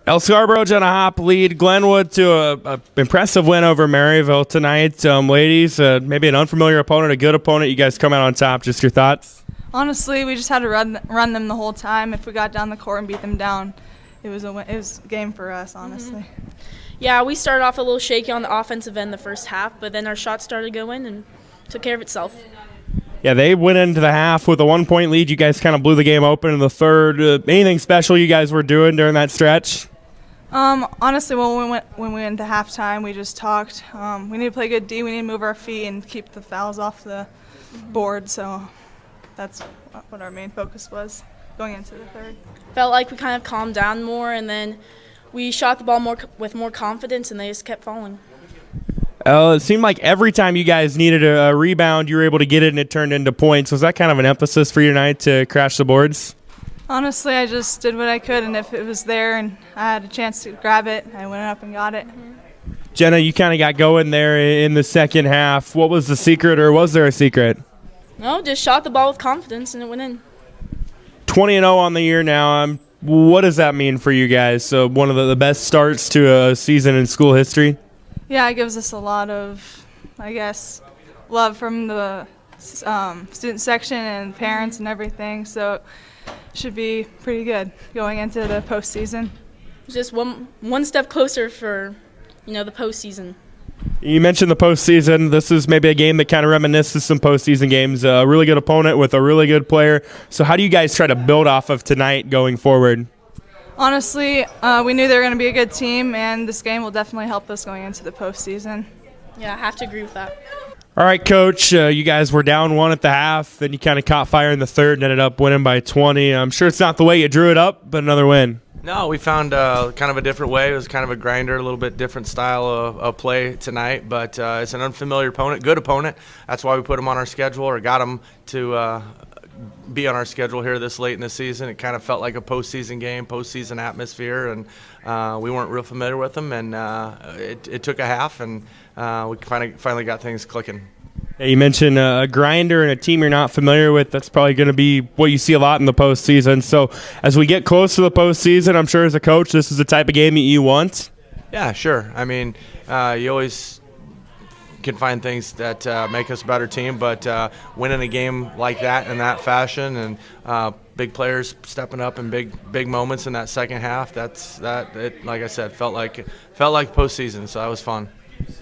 El Scarborough's on a hop lead. Glenwood to a impressive win over Maryville tonight. Ladies, maybe an unfamiliar opponent, a good opponent. You guys come out on top. Just your thoughts? Honestly, we just had to run them the whole time. If we got down the court and beat them down, it was a game for us, honestly. Yeah, we started off a little shaky on the offensive end the first half, but then our shots started going and took care of itself. Yeah, they went into the half with a 1-point lead. You guys kind of blew the game open in the third. Anything special you guys were doing during that stretch? Honestly, when we went into halftime, we just talked. We need to play good D. We need to move our feet and keep the fouls off the board. So that's what our main focus was going into the third. Felt like we kind of calmed down more, and then we shot the ball with more confidence, and they just kept falling. It seemed like every time you guys needed a rebound, you were able to get it and it turned into points. Was that kind of an emphasis for you tonight to crash the boards? Honestly, I just did what I could, and if it was there and I had a chance to grab it, I went up and got it. Jenna, you kind of got going there in the second half. What was the secret, or was there a secret? No, just shot the ball with confidence, and it went in. 20-0 on the year now. What does that mean for you guys? So one of the best starts to a season in school history? Yeah, it gives us a lot of, I guess, love from the student section and parents and everything. So it should be pretty good going into the postseason. Just one step closer for, the postseason. You mentioned the postseason. This is maybe a game that kind of reminisces some postseason games. A really good opponent with a really good player. So how do you guys try to build off of tonight going forward? Honestly, we knew they were going to be a good team, and this game will definitely help us going into the postseason. Yeah, I have to agree with that. All right, Coach, you guys were down 1 at the half, then you kind of caught fire in the third and ended up winning by 20. I'm sure it's not the way you drew it up, but another win. No, we found kind of a different way. It was kind of a grinder, a little bit different style of play tonight, but it's an unfamiliar opponent, good opponent. That's why we put them on our schedule, or got them to be on our schedule here this late in the season. It kind of felt like a postseason game, postseason atmosphere, and we weren't real familiar with them, and it took a half, and we finally got things clicking. You mentioned a grinder and a team you're not familiar with. That's probably going to be what you see a lot in the postseason. So as we get close to the postseason, I'm sure as a coach, this is the type of game that you want. Yeah, sure. I mean, you always can find things that make us a better team, but winning a game like that in that fashion, and big players stepping up in big moments in that second half, like I said, felt like postseason. So that was fun.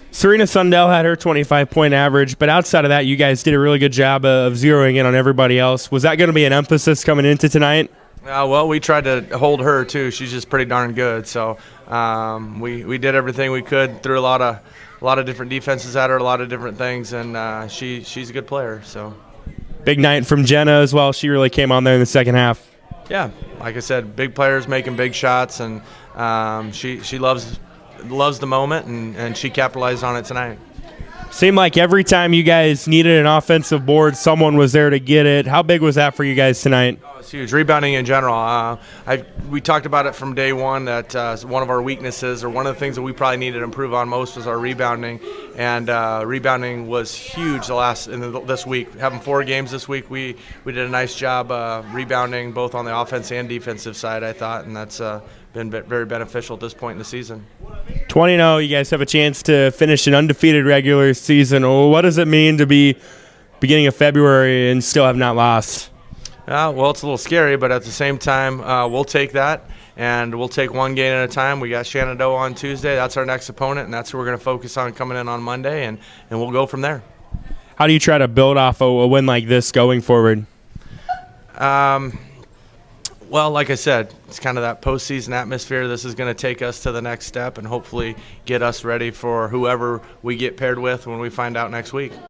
Serena Sundell had her 25-point average, but outside of that, you guys did a really good job of zeroing in on everybody else. Was that going to be an emphasis coming into tonight? Well, we tried to hold her too. She's just pretty darn good. So we did everything we could, threw a lot of different defenses at her, a lot of different things, and she's a good player. So big night from Jenna as well. She really came on there in the second half. Yeah, like I said, big players making big shots, and she loves the moment, and she capitalized on it tonight. Seemed like every time you guys needed an offensive board, someone was there to get it. How big was that for you guys tonight? Oh, it's huge. Rebounding in general. We talked about it from day one that one of our weaknesses, or one of the things that we probably needed to improve on most, was our rebounding. And rebounding was huge this week. Having 4 games this week, we did a nice job rebounding both on the offense and defensive side, I thought, and that's been very beneficial at this point in the season. 20-0, you guys have a chance to finish an undefeated regular season. What does it mean to be beginning of February and still have not lost? Well, it's a little scary, but at the same time, we'll take that, and we'll take one game at a time. We got Shenandoah on Tuesday. That's our next opponent, and that's who we're going to focus on coming in on Monday, and we'll go from there. How do you try to build off a win like this going forward? Well, like I said, it's kind of that postseason atmosphere. This is going to take us to the next step and hopefully get us ready for whoever we get paired with when we find out next week.